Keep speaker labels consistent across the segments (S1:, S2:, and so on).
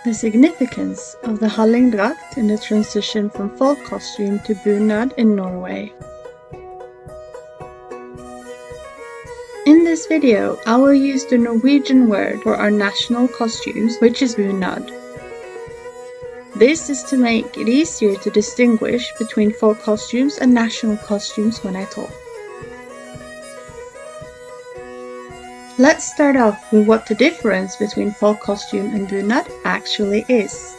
S1: The significance of the hallingdrakt in the transition from folk costume to bunad in Norway. In this video, I will use the Norwegian word for our national costumes, which is bunad. This is to make it easier to distinguish between folk costumes and national costumes when I talk. Let's start off with what the difference between folk costume and bunad actually is.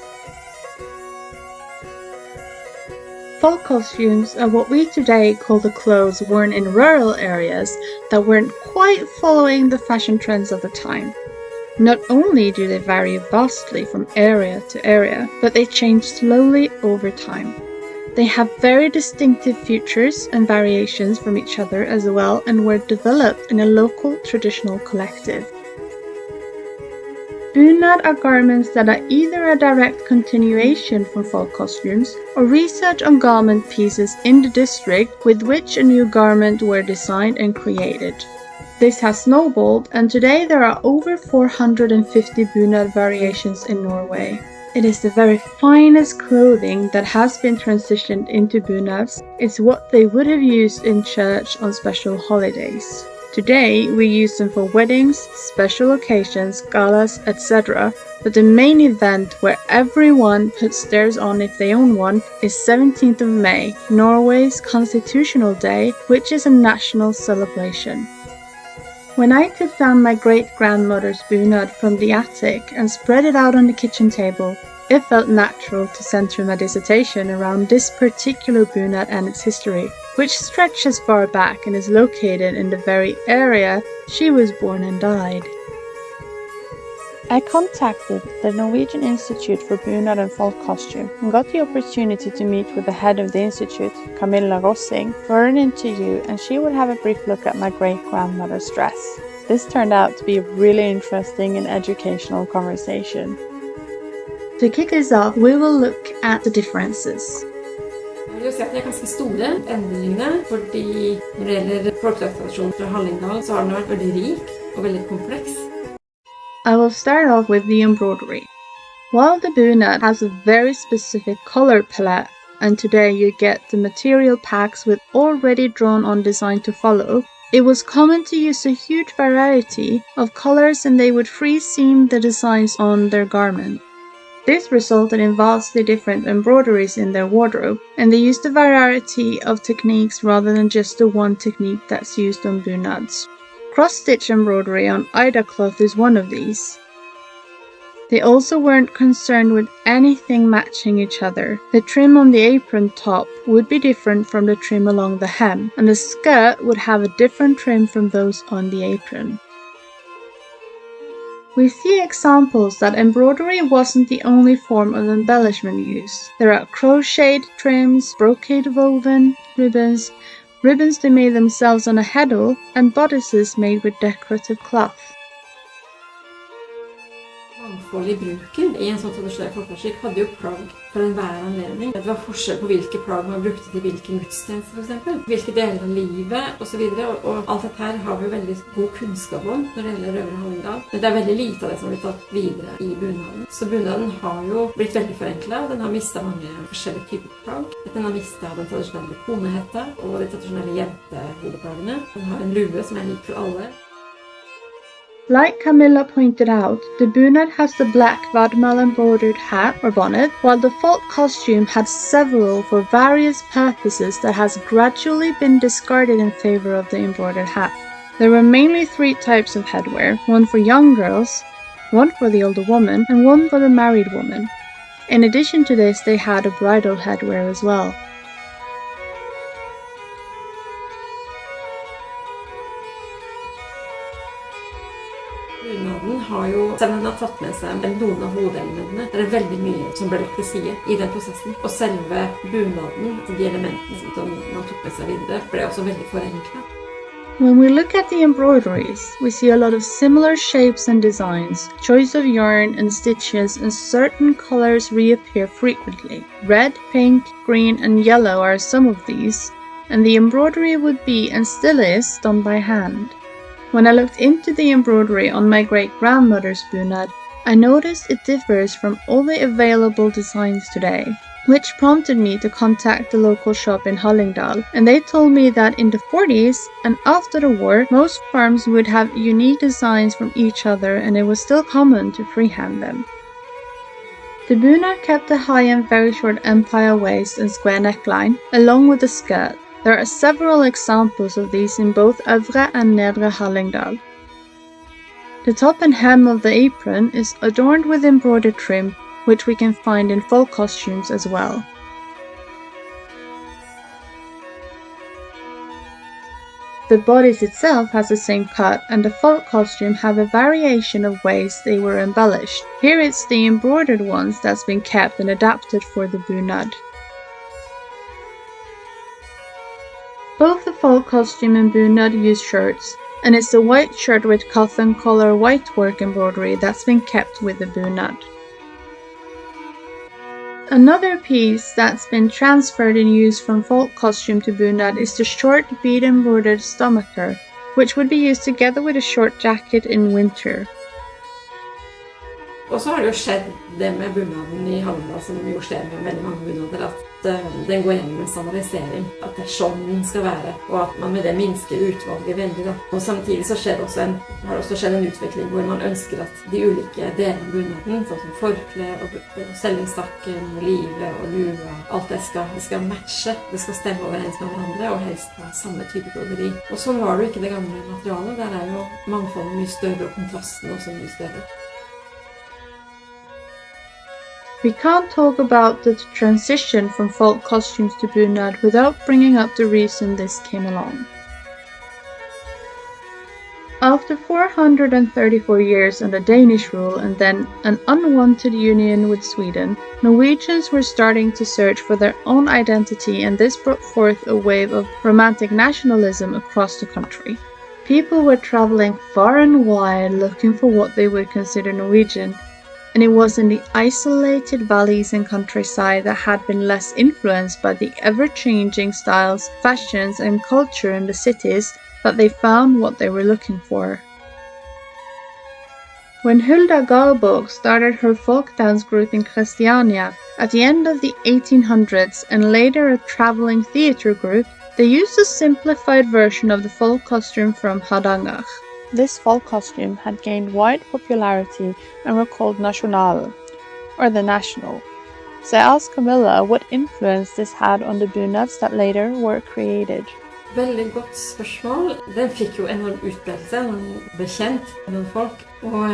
S1: Folk costumes are what we today call the clothes worn in rural areas that weren't quite following the fashion trends of the time. Not only do they vary vastly from area to area, but they change slowly over time. They have very distinctive features and variations from each other as well, and were developed in a local traditional collective. Bunad are garments that are either a direct continuation from folk costumes or research on garment pieces in the district with which a new garment were designed and created. This has snowballed, and today there are over 450 bunad variations in Norway. It is the very finest clothing that has been transitioned into bunads. It's what they would have used in church on special holidays. Today we use them for weddings, special occasions, galas, etc. But the main event where everyone puts theirs on if they own one is 17th of May, Norway's Constitutional Day, which is a national celebration. When I took down my great-grandmother's bunad from the attic and spread it out on the kitchen table, it felt natural to center my dissertation around this particular bunad and its history, which stretches far back and is located in the very area she was born and died. I contacted the Norwegian Institute for Bunad and Folk Costume and got the opportunity to meet with the head of the institute, Camilla Rossing, for an interview, and she would have a brief look at my great-grandmother's dress. This turned out to be a really interesting and educational conversation. To kick this off, we will look at the differences.
S2: Jeg vil si at det ganske store endringene, fordi når det gjelder folkedraktstradisjonen fra Hallingdal, så har den vært veldig rik og veldig kompleks.
S1: I will start off with the embroidery. While the bunad has a very specific color palette, and today you get the material packs with already drawn on design to follow, it was common to use a huge variety of colors, and they would free seam the designs on their garment. This resulted in vastly different embroideries in their wardrobe, and they used a variety of techniques rather than just the one technique that's used on bunads. Cross-stitch embroidery on Aida cloth is one of these. They also weren't concerned with anything matching each other. The trim on the apron top would be different from the trim along the hem, and the skirt would have a different trim from those on the apron. We see examples that embroidery wasn't the only form of embellishment used. There are crocheted trims, brocade woven ribbons they made themselves on a heddle, and bodices made with decorative cloth.
S2: Mangfold i bruken i en sånn tradisjonell folkeskikk hadde jo plagg for enhver anledning. Det var forskjell på hvilke plagg man brukte til hvilken gudstjeneste, for eksempel. Hvilke deler av livet, og så videre. Og alt dette her har vi jo veldig god kunnskap om når det gjelder Øvre Hallingdal. Men det er veldig lite av det som har blitt tatt videre i bunaden. Så bunaden har jo blitt veldig forenklet. Den har mistet mange forskjellige typer plagg. Den har mistet den tradisjonelle konehetta og de tradisjonelle jentehodeplaggene. Den har en lue som er lik for alle.
S1: Like Camilla pointed out, the bunad has the black vadmal embroidered hat or bonnet, while the folk costume had several for various purposes that has gradually been discarded in favor of the embroidered hat. There were mainly 3 types of headwear, one for young girls, one for the older woman, and one for the married woman. In addition to this, they had a bridal headwear as well.
S2: Bunaden har jo, selv om den har tatt med seg noen av hovedelementene, det er veldig mye som ble lagt til side i den prosessen. Og selve bunaden, de elementene som man tok med seg videre, ble også veldig forenklet.
S1: When we look at the embroideries, we see a lot of similar shapes and designs. Choice of yarn and stitches and certain colors reappear frequently. Red, pink, green and yellow are some of these, and the embroidery would be, and still is, done by hand. When I looked into the embroidery on my great-grandmother's bunad, I noticed it differs from all the available designs today, which prompted me to contact the local shop in Hallingdal, and they told me that in the 40s and after the war, most farms would have unique designs from each other and it was still common to freehand them. The bunad kept a high and very short empire waist and square neckline, along with the skirt. There are several examples of these in both Øvre and Nedre Hallingdal. The top and hem of the apron is adorned with embroidered trim, which we can find in folk costumes as well. The bodice itself has the same cut, and the folk costume have a variation of ways they were embellished. Here it's the embroidered ones that's been kept and adapted for the bunad. Both the folk costume and bunad use shirts, and it's the white shirt with cuff and collar white work embroidery that's been kept with the bunad. Another piece that's been transferred in use from folk costume to bunad is the short bead embroidered stomacher, which would be used together with a short jacket in winter.
S2: Og så har det jo skjedd det med bunaden I Hallingdal som jo skjer med veldig mange bunader, at den går gjennom en standardisering, at det sånn den skal være, og at man med det minsker utvalget veldig da. Og samtidig så har det også skjedd en utvikling hvor man ønsker at de ulike delene av bunaden, sånn som forkle og selvingsstakken, livet og lua, alt det skal matche, det skal stemme overens med hverandre og helst ha samme type broderi. Og sånn var det jo ikke det gamle materialet, der jo mangfoldet mye større og kontrasten også mye større.
S1: We can't talk about the transition from folk costumes to bunad without bringing up the reason this came along. After 434 years under Danish rule and then an unwanted union with Sweden, Norwegians were starting to search for their own identity, and this brought forth a wave of romantic nationalism across the country. People were traveling far and wide looking for what they would consider Norwegian, and it was in the isolated valleys and countryside that had been less influenced by the ever-changing styles, fashions and culture in the cities that they found what they were looking for. When Hulda Garbog started her folk dance group in Christiania at the end of the 1800s and later a traveling theatre group, they used a simplified version of the folk costume from Hardanger. This folk costume had gained wide popularity and were called National, or the National. So I asked Camilla what influence this had on the bunads that later were created.
S2: Veldig godt spørsmål. Den fikk jo enorm utbredelse, den ble kjent med folk, og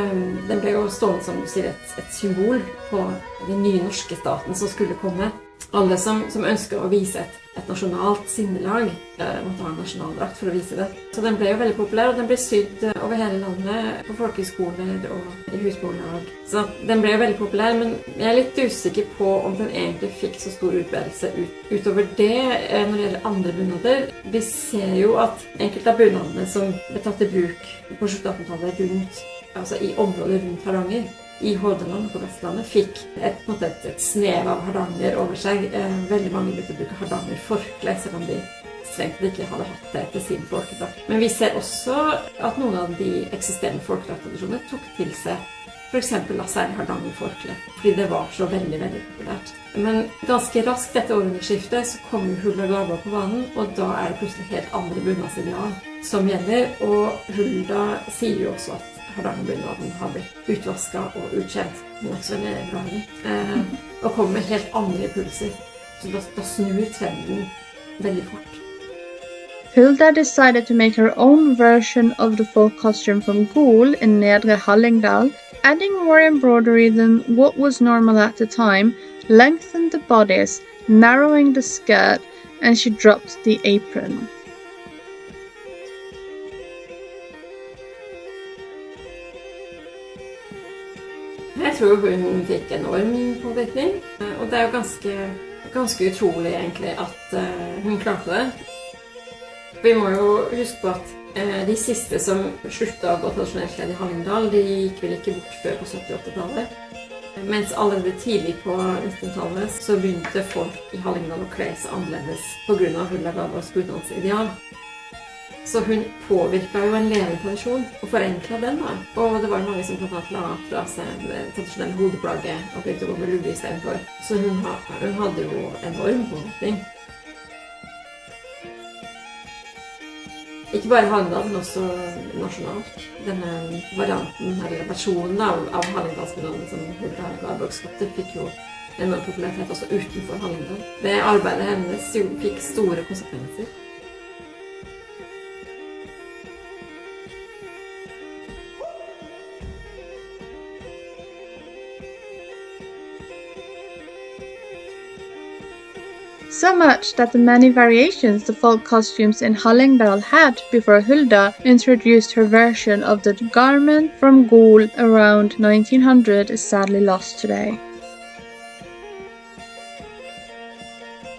S2: den ble jo stående som du sier et symbol på den nye norske staten som skulle komme. Alle som ønsker å vise et nasjonalt sinnelag måtte ha en nasjonaldrakt for å vise det. Så den ble jo veldig populær, og den ble sydd over hele landet på folkehøyskoler og I husbolag. Så den ble jo veldig populær, men jeg litt usikker på om den egentlig fikk så stor utbredelse utover det når det gjelder andre bunader. Vi ser jo at enkelte av bunadene som ble tatt I bruk på 1800-tallet altså I området rundt Hardanger, I Hordaland på Vestlandet fikk et snev av Hardanger over seg. Veldig mange begynte å bruke Hardanger forkle, selv om de strengt ikke hadde hatt det til sin folkedrakt. Men vi ser også at noen av de eksisterende folkedraktstradisjonene tok til seg for eksempel særlig Hardanger forkle, fordi det var så veldig, veldig populært. Men ganske raskt etter århundreskiftet så kom Hulda Garbog på banen, og da det plutselig helt andre bunadsideal som gjelder, og Hulda sier jo også at Hardangerbunaden har blitt utvasket og utkjent, men også veldig bra den, og kommer med helt andre impulser, så da snur trenden veldig fort.
S1: Hulda decided to make her own version of the folk costume from Gol in Nedre Hallingdal, adding more embroidery than what was normal at the time, lengthened the bodice, narrowing the skirt, and she dropped the apron.
S2: Jeg tror hun fikk enorm påvirkning, og det jo ganske utrolig egentlig at hun klarte det. Vi må jo huske på at de siste som sluttet å gå tradisjonelt kledd I Hallingdal, de gikk vel ikke bort før på 70-80-tallet. Mens allerede tidlig på 1900-tallet så begynte folk I Hallingdal å kle seg annerledes på grunn av Hulda Garbogs bunadsideal. Så hun påvirket jo en levende tradisjon og forenklet den da. Og det var mange som blant annet la fra seg det tradisjonelle hodeplagget og begynte å gå med lue i stedet for. Så hun hadde jo enorm påvirkning. Ikke bare i Hallingdal, men også nasjonalt. Denne varianten, eller versjonen av Hallingdalsbunaden som Hulda Garborg skapte, fikk jo enorm popularitet også utenfor Hallingdal. Det arbeidet hennes fikk store konsekvenser.
S1: So much that the many variations the folk costumes in Hallingdal had before Hulda introduced her version of the garment from Gol around 1900 is sadly lost today.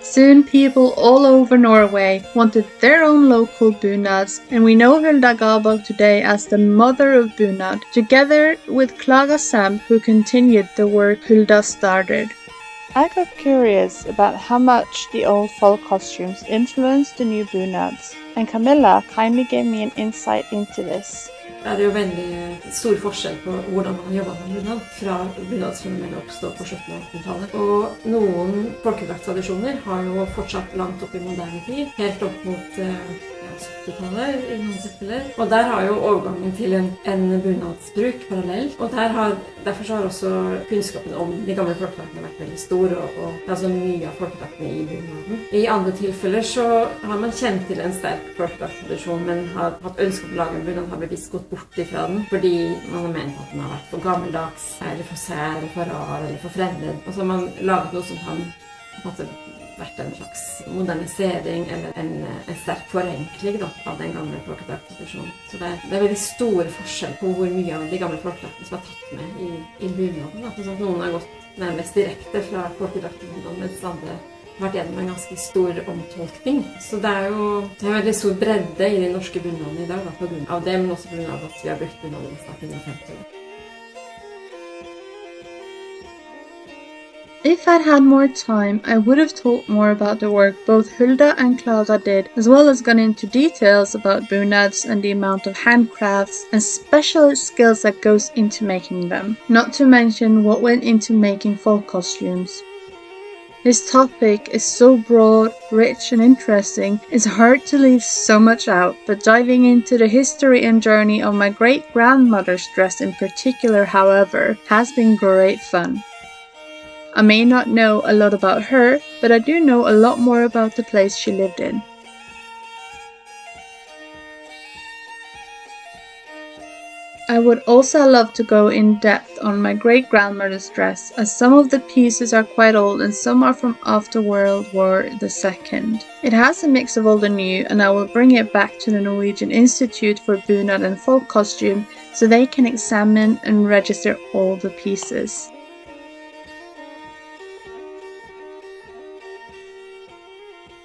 S1: Soon people all over Norway wanted their own local bunads, and we know Hulda Garborg today as the mother of bunad, together with Klaga Sam, who continued the work Hulda started. I got curious about how much the old folk costumes influenced the new bunads, and Camilla kindly gave me an insight into this.
S2: Det jo veldig stor forskjell på hvordan man har jobbet med bunad fra bunadsfenomenet oppstod på 1700- og 1800-tallet. Og noen folkedraktstradisjoner har jo fortsatt langt opp i moderne tid, helt opp mot 70-tallet i noen tilfeller. Og der har jo overgangen til en bunadsbruk parallelt. Og derfor har også kunnskapen om de gamle folkedraktene vært veldig stor, og det er så mye av folkedraktene i bunaden. I andre tilfeller så har man kjent til en sterk folkedraktstradisjon, men har hatt ønske om å lage en bunad, har bevisst gått bort ifra den, fordi man har ment at den har vært for gammeldags, eller for sær, eller for rar, eller for fremmed. Og så har man laget noe som kan på en måte vært en slags modernisering eller en sterk forenkling av den gamle folkedraktstradisjonen. Så det er veldig store forskjell på hvor mye av de gamle folkedraktene som er tatt med i bunaden. Sånn at noen har gått nærmest direkte fra folkedraktbunaden, mens andre har vært gjennom en ganske stor omtolkning. Så det er en veldig stor bredde i de norske bunadene i dag, på grunn av det, men også på grunn av at vi har brukt bunaden i snart 150 år.
S1: If I'd had more time, I would have told more about the work both Hulda and Klaga did, as well as gone into details about bunads and the amount of handcrafts and special skills that goes into making them, not to mention what went into making folk costumes. This topic is so broad, rich and interesting, it's hard to leave so much out, but diving into the history and journey of my great-grandmother's dress in particular, however, has been great fun. I may not know a lot about her, but I do know a lot more about the place she lived in. I would also love to go in depth on my great-grandmother's dress, as some of the pieces are quite old and some are from after World War II. It has a mix of old and new, and I will bring it back to the Norwegian Institute for Bunad and Folk Costume so they can examine and register all the pieces.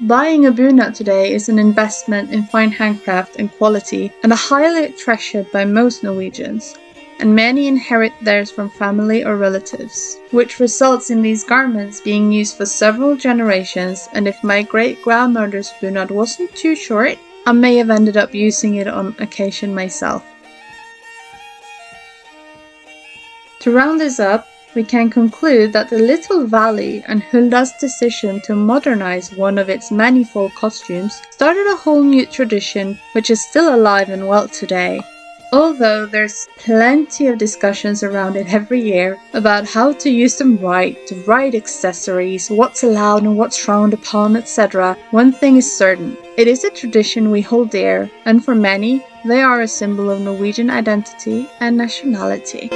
S1: Buying a bunad today is an investment in fine handcraft and quality, and are highly treasured by most Norwegians, and many inherit theirs from family or relatives, which results in these garments being used for several generations, and if my great-grandmother's bunad wasn't too short, I may have ended up using it on occasion myself. To round this up, we can conclude that the Little Valley and Hulda's decision to modernize one of its many folk costumes started a whole new tradition which is still alive and well today. Although there's plenty of discussions around it every year about how to use them right, the right accessories, what's allowed and what's frowned upon, etc., one thing is certain. It is a tradition we hold dear, and for many, they are a symbol of Norwegian identity and nationality.